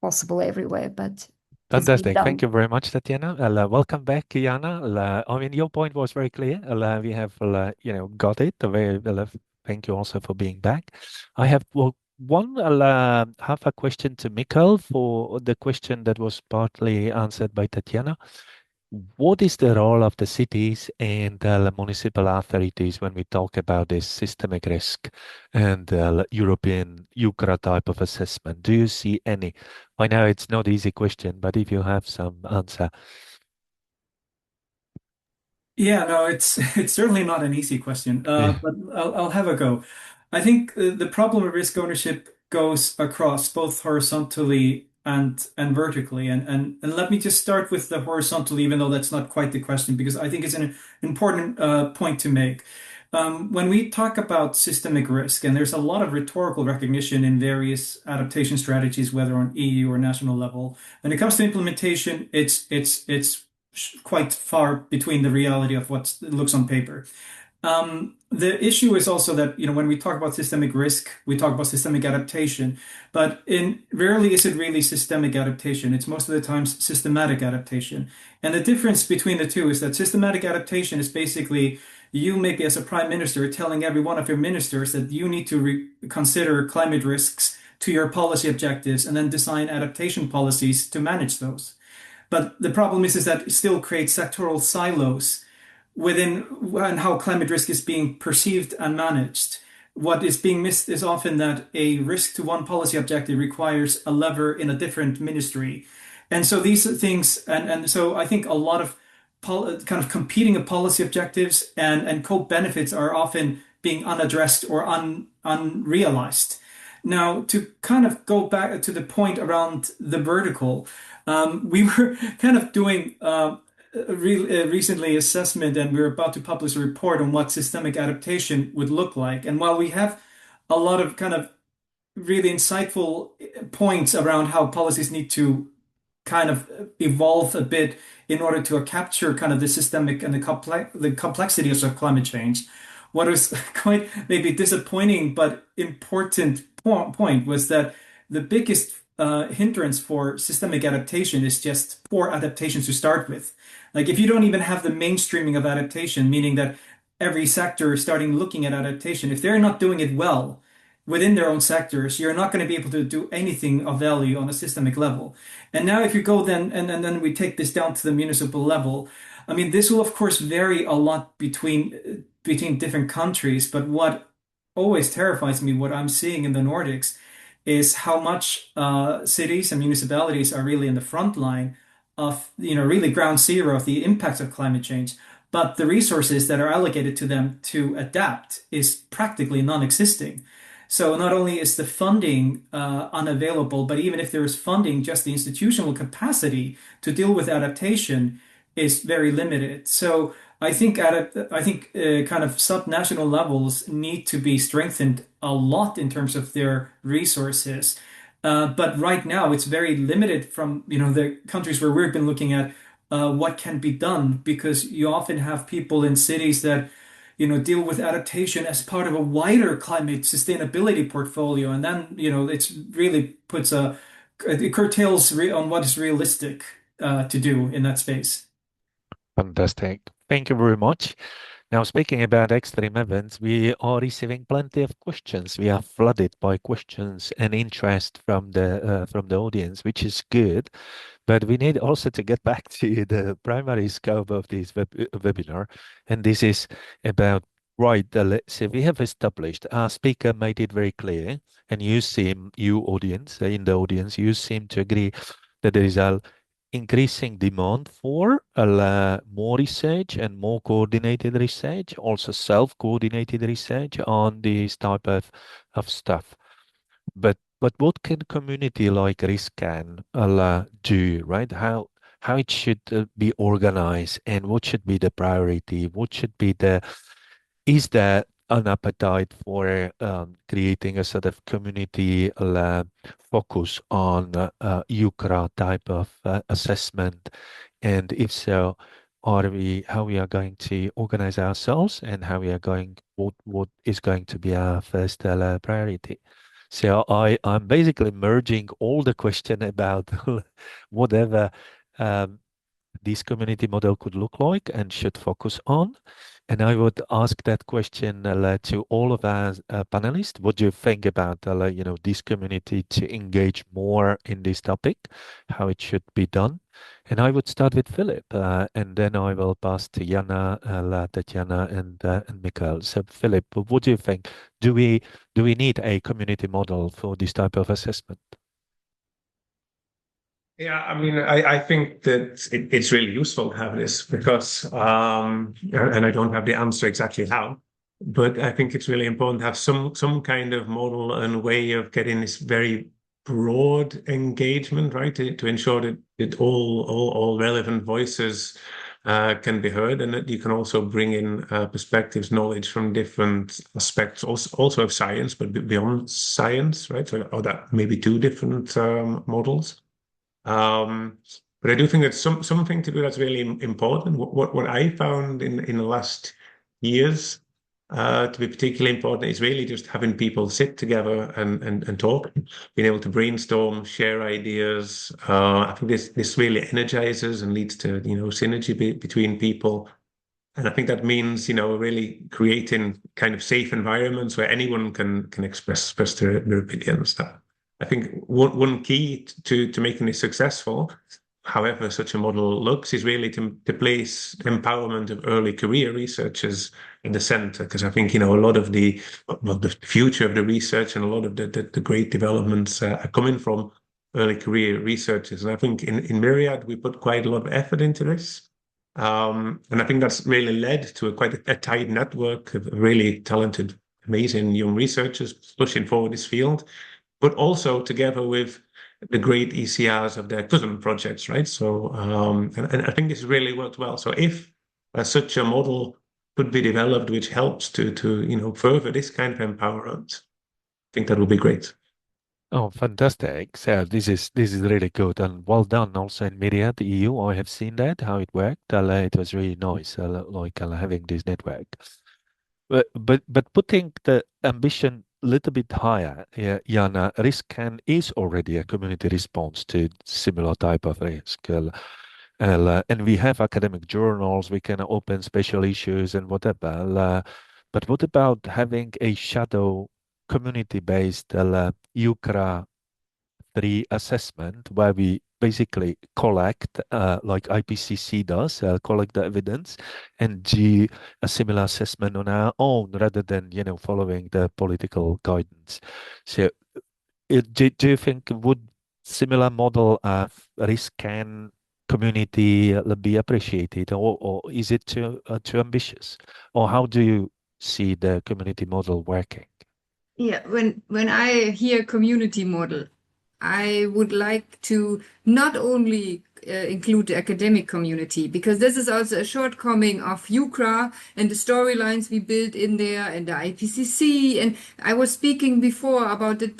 possible everywhere, but
fantastic. Thank you very much, Tatiana. Welcome back, Jana. I mean, your point was very clear. We have, got it. Thank you also for being back. I have half a question to Mikhail for the question that was partly answered by Tatiana. What is the role of the cities and the municipal authorities when we talk about this systemic risk and European EUCRA type of assessment? Do you see any? I know it's not an easy question, but if you have some answer.
Yeah, no, it's certainly not an easy question, but I'll have a go. I think the problem of risk ownership goes across both horizontally and vertically, and let me just start with the horizontal, even though that's not quite the question, because I think it's an important point to make. When we talk about systemic risk, and there's a lot of rhetorical recognition in various adaptation strategies, whether on EU or national level, when it comes to implementation, it's quite far between the reality of what looks on paper. The issue is also that, when we talk about systemic risk, we talk about systemic adaptation, but rarely is it really systemic adaptation. It's most of the times systematic adaptation. And the difference between the two is that systematic adaptation is basically you maybe as a prime minister telling every one of your ministers that you need to consider climate risks to your policy objectives and then design adaptation policies to manage those. But the problem is that it still creates sectoral silos within and how climate risk is being perceived and managed. What is being missed is often that a risk to one policy objective requires a lever in a different ministry. And so these things, and so I think a lot of kind of competing policy objectives and co-benefits are often being unaddressed or unrealized. Now, to kind of go back to the point around the vertical, we were kind of doing recently assessment, and we're about to publish a report on what systemic adaptation would look like. And while we have a lot of kind of really insightful points around how policies need to kind of evolve a bit in order to capture kind of the systemic and the complexities of climate change, what was quite maybe disappointing but important point was that the biggest hindrance for systemic adaptation is just poor adaptation to start with. Like if you don't even have the mainstreaming of adaptation, meaning that every sector is starting looking at adaptation, if they're not doing it well within their own sectors, you're not going to be able to do anything of value on a systemic level. And now if you go then, and then we take this down to the municipal level, I mean, this will of course vary a lot between different countries, but what always terrifies me, what I'm seeing in the Nordics, is how much cities and municipalities are really in the front line of, really ground zero of the impacts of climate change. But the resources that are allocated to them to adapt is practically non-existing. So not only is the funding unavailable, but even if there is funding, just the institutional capacity to deal with adaptation is very limited. So I think kind of subnational levels need to be strengthened a lot in terms of their resources. But right now it's very limited from the countries where we've been looking at what can be done, because you often have people in cities that deal with adaptation as part of a wider climate sustainability portfolio, and then it's really it curtails on what is realistic to do in that space.
Fantastic. Thank you very much. Now, speaking about extreme events, we are receiving plenty of questions. We are flooded by questions and interest from the audience, which is good. But we need also to get back to the primary scope of this webinar, and this is about so we have established. Our speaker made it very clear, and you audience in the audience, you seem to agree that there is a increasing demand for more research and more coordinated research, also self-coordinated research on this type of stuff. But what can community like RISCAN do, right? How it should be organized and what should be the priority? Is there an appetite for creating a sort of community focus on EUCRA type of assessment? And if so, how we are going to organize ourselves and what is going to be our first priority? So I'm basically merging all the question about whatever this community model could look like and should focus on. And I would ask that question to all of our panelists. What do you think about this community to engage more in this topic, how it should be done? And I would start with Philip, and then I will pass to Jana, Tatiana, and Mikael. So Philip, what do you think? Do we need a community model for this type of assessment?
Yeah, I mean, I think that it's really useful to have this because, and I don't have the answer exactly how, but I think it's really important to have some kind of model and way of getting this very broad engagement, right? To ensure that all relevant voices can be heard, and that you can also bring in perspectives, knowledge from different aspects, also of science, but beyond science, right? So, or that maybe two different models. But I do think that's something to do that's really important. What I found in the last years to be particularly important is really just having people sit together and talk, being able to brainstorm, share ideas. I think this really energizes and leads to synergy between people. And I think that means really creating kind of safe environments where anyone can express their opinions. I think one key to making this successful, however such a model looks, is really to place empowerment of early career researchers in the center. Because I think, a lot of the future of the research and a lot of the great developments are coming from early career researchers. And I think in Myriad, we put quite a lot of effort into this. And I think that's really led to quite a tight network of really talented, amazing young researchers pushing forward this field, but also together with the great ECRs of their cousin projects, right? So, and I think this really worked well. So if such a model could be developed, which helps to further this kind of empowerment, I think that would be great.
Oh, fantastic. So this is really good and well done also in Myriad EU. I have seen that, how it worked. It was really nice, having this network. But putting the ambition a little bit higher, Jana, RISCAN is already a community response to similar type of risk. And we have academic journals, we can open special issues and whatever. But what about having a shadow community-based EUCRA 3 assessment where we basically collect, like IPCC does, collect the evidence and do a similar assessment on our own rather than, following the political guidance. So do you think would similar model of RISCAN community be appreciated or is it too ambitious? Or how do you see the community model working?
Yeah, when I hear community model, I would like to not only include the academic community, because this is also a shortcoming of EUCRA and the storylines we built in there and the IPCC. And I was speaking before about the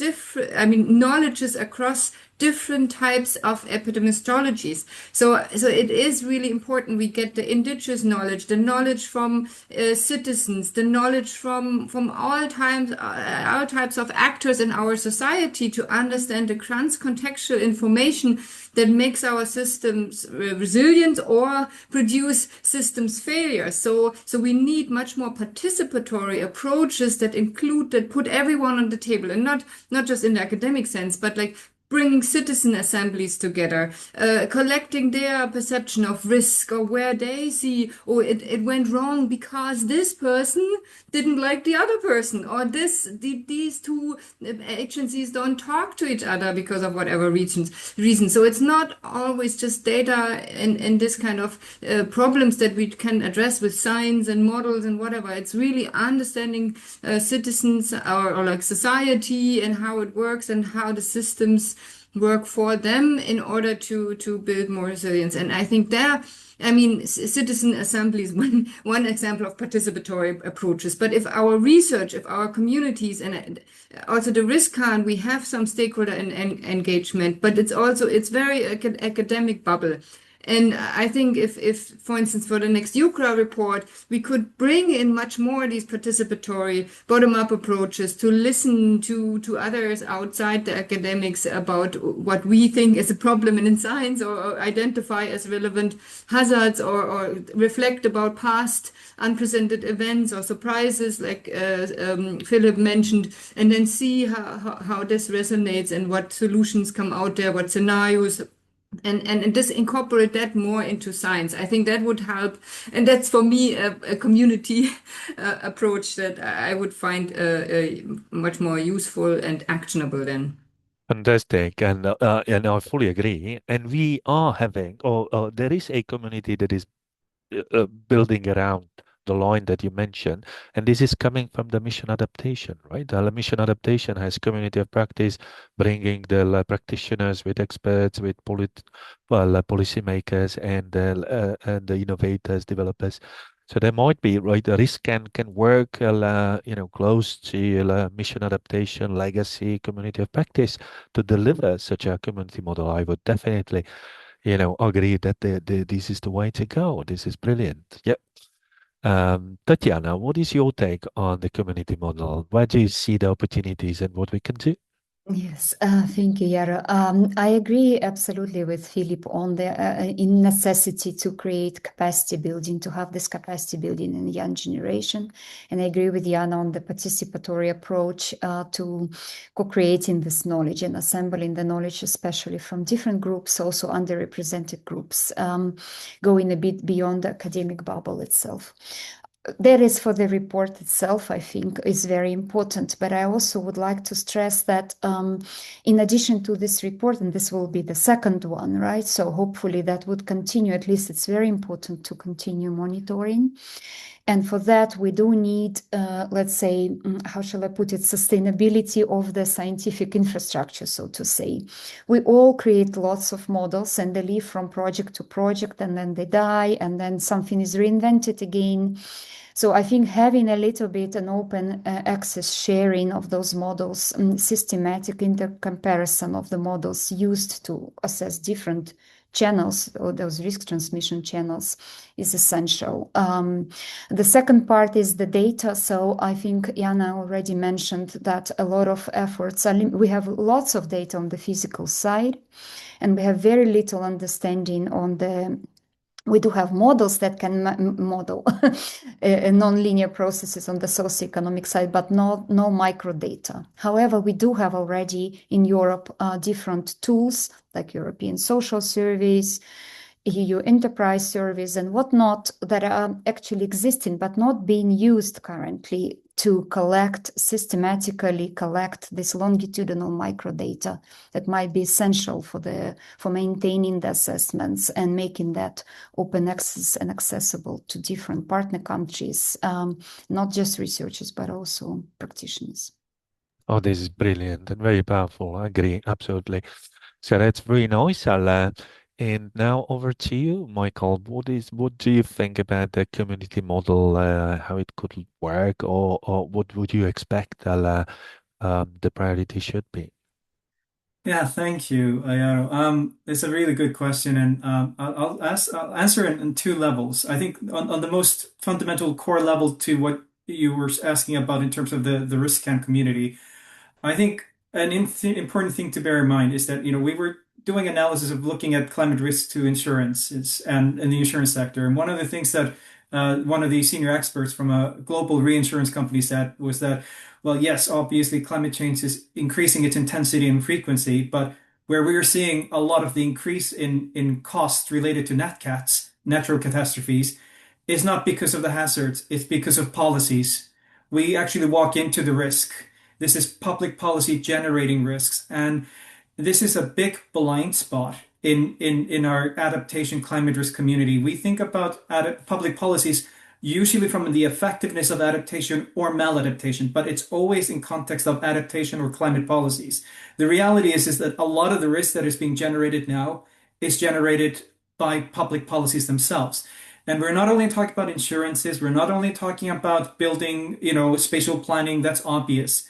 knowledges across different types of epidemiologies. So it is really important we get the indigenous knowledge, the knowledge from citizens, the knowledge from all types of actors in our society to understand the trans-contextual information that makes our systems resilience or produce systems failure. So we need much more participatory approaches that include, that put everyone on the table, and not just in the academic sense, but like bringing citizen assemblies together, collecting their perception of risk, or where they see, oh, it went wrong because this person didn't like the other person, or these two agencies don't talk to each other because of whatever reason. So it's not always just data and this kind of problems that we can address with science and models and whatever. It's really understanding citizens, or like society, and how it works and how the systems work for them in order to build more resilience. And I think there, I mean, citizen assemblies, one example of participatory approaches. But if our research, if our communities, and also the risk we have some stakeholder engagement, but it's very academic bubble. And I think if, for instance, for the next EUCRA report, we could bring in much more these participatory bottom-up approaches to listen to others outside the academics about what we think is a problem in science, or identify as relevant hazards, or reflect about past unprecedented events or surprises, like Philip mentioned, and then see how this resonates and what solutions come out there, what scenarios. And just incorporate that more into science. I think that would help. And that's for me a community approach that I would find much more useful and actionable then.
Fantastic, and I fully agree. And we are having, or there is a community that is building around the line that you mentioned, and this is coming from the mission adaptation, right? The mission adaptation has community of practice, bringing the practitioners with experts, with policymakers, and the innovators, developers. So there might be, right, the risk can work, close to mission adaptation, legacy, community of practice to deliver such a community model. I would definitely agree that this is the way to go. This is brilliant. Yep. Tatiana, what is your take on the community model? Where do you see the opportunities and what we can do?
Yes, thank you, Yara. I agree absolutely with Philip on the in necessity to create capacity building, to have this capacity building in the young generation. And I agree with Jana on the participatory approach to co-creating this knowledge and assembling the knowledge, especially from different groups, also underrepresented groups, going a bit beyond the academic bubble itself. That is for the report itself, I think, is very important. But I also would like to stress that in addition to this report, and this will be the second one, right? So hopefully that would continue. At least it's very important to continue monitoring. And for that, we do need, let's say, how shall I put it, sustainability of the scientific infrastructure, so to say. We all create lots of models and they live from project to project, and then they die, and then something is reinvented again. So I think having a little bit an open access sharing of those models, systematic intercomparison of the models used to assess different channels, or those risk transmission channels, is essential. The second part is the data. So I think Jana already mentioned that a lot of efforts we have lots of data on the physical side, and we have very little understanding on the we do have models that can model non-linear processes on the socioeconomic side, but no microdata. However, we do have already in Europe different tools like European Social Surveys, EU Enterprise Surveys, and whatnot that are actually existing but not being used currently to systematically collect this longitudinal microdata that might be essential for maintaining the assessments and making that open access and accessible to different partner countries, not just researchers, but also practitioners.
Oh, this is brilliant and very powerful. I agree, absolutely. So that's very nice. And now over to you, Michael. What do you think about the community model, how it could work, or what would you expect the priority should be?
Yeah, thank you, Ayaro. It's a really good question, and I'll answer it in two levels. I think on the most fundamental core level to what you were asking about in terms of the risk scan community, I think an important thing to bear in mind is that we were doing analysis of looking at climate risk to insurance and in the insurance sector. And one of the things that one of the senior experts from a global reinsurance company said was that, well, yes, obviously climate change is increasing its intensity and frequency, but where we are seeing a lot of the increase in costs related to nat cats, natural catastrophes, is not because of the hazards, it's because of policies. We actually walk into the risk. This is public policy generating risks. And this is a big blind spot in our adaptation climate risk community. We think about public policies usually from the effectiveness of adaptation or maladaptation, but it's always in context of adaptation or climate policies. The reality is that a lot of the risk that is being generated now is generated by public policies themselves. And we're not only talking about insurances, we're not only talking about building, spatial planning, that's obvious.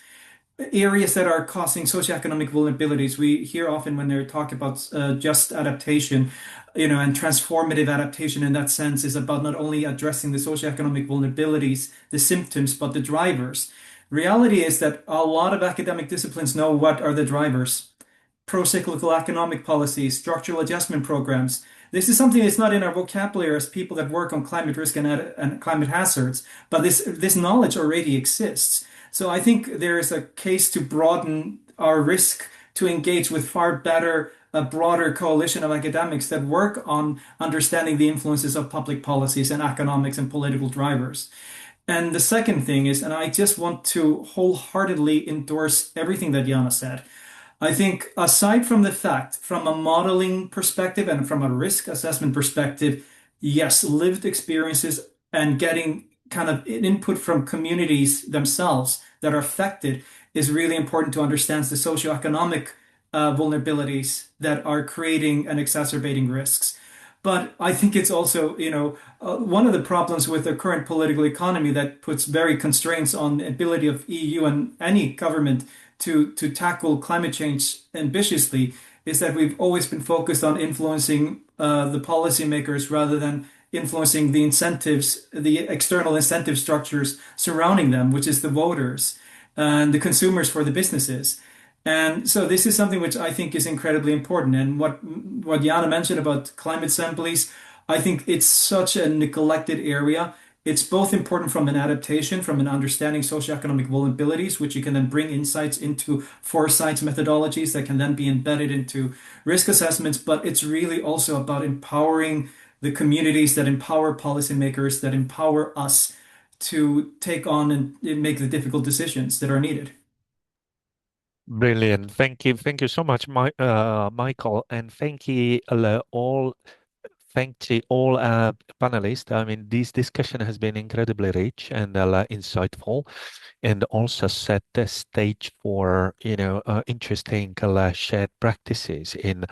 Areas that are causing socioeconomic vulnerabilities. We hear often when they talk about just adaptation, and transformative adaptation in that sense is about not only addressing the socioeconomic vulnerabilities, the symptoms, but the drivers. Reality is that a lot of academic disciplines know what are the drivers. Pro-cyclical economic policies, structural adjustment programs. This is something that's not in our vocabulary as people that work on climate risk and climate hazards, but this knowledge already exists. So I think there is a case to broaden our risk to engage with far better, a broader coalition of academics that work on understanding the influences of public policies and economics and political drivers. And the second thing is, and I just want to wholeheartedly endorse everything that Jana said. I think aside from the fact, from a modeling perspective and from a risk assessment perspective, yes, lived experiences and getting kind of input from communities themselves that are affected is really important to understand the socioeconomic vulnerabilities that are creating and exacerbating risks. But I think it's also, one of the problems with the current political economy that puts very constraints on the ability of EU and any government to tackle climate change ambitiously is that we've always been focused on influencing the policymakers rather than influencing the incentives, the external incentive structures surrounding them, which is the voters and the consumers for the businesses. And so this is something which I think is incredibly important. And what Jana mentioned about climate assemblies, I think it's such a neglected area. It's both important from an adaptation, from an understanding socioeconomic vulnerabilities, which you can then bring insights into foresight methodologies that can then be embedded into risk assessments. But it's really also about empowering the communities that empower policymakers, that empower us to take on and make the difficult decisions that are needed.
Brilliant. Thank you. Thank you so much, Michael. And thank you all. Thank you all panelists. I mean, this discussion has been incredibly rich and insightful, and also set the stage for interesting shared practices in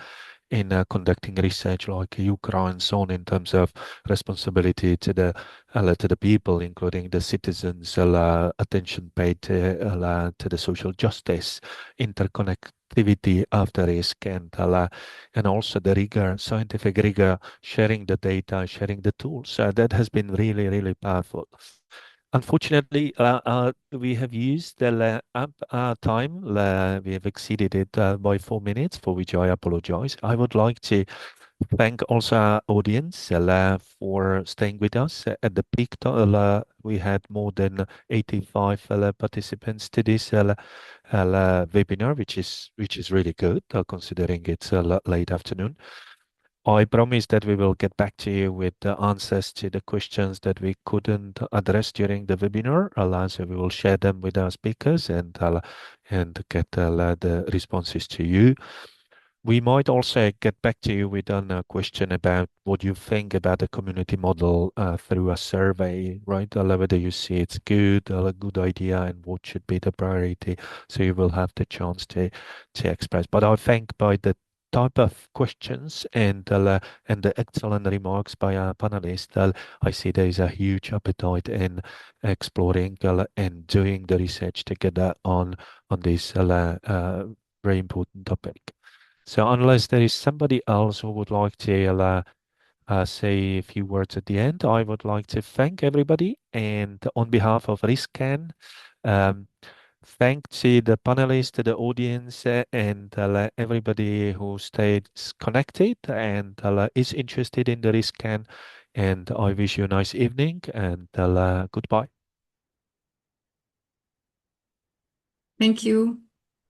conducting research like EUCRA and so on, in terms of responsibility to the people, including the citizens, attention paid to the social justice, interconnectivity of the risk, and also the rigor, scientific rigor, sharing the data, sharing the tools. That has been really, really powerful. Unfortunately, we have used the time. We have exceeded it by 4 minutes, for which I apologize. I would like to thank also our audience for staying with us. At the peak, we had more than 85 participants to this webinar, which is really good, considering it's late afternoon. I promise that we will get back to you with the answers to the questions that we couldn't address during the webinar. So we will share them with our speakers and get the responses to you. We might also get back to you with a question about what you think about the community model through a survey, right? Whether you see it's good, a good idea, and what should be the priority. So you will have the chance to express. But I think by the type of questions and the excellent remarks by our panelists, I see there is a huge appetite in exploring and doing the research together on this very important topic. So unless there is somebody else who would like to say a few words at the end, I would like to thank everybody, and on behalf of RISCAN, thank to the panelists, the audience, and everybody who stayed connected and is interested in the risk scan. And I wish you a nice evening and goodbye.
Thank you.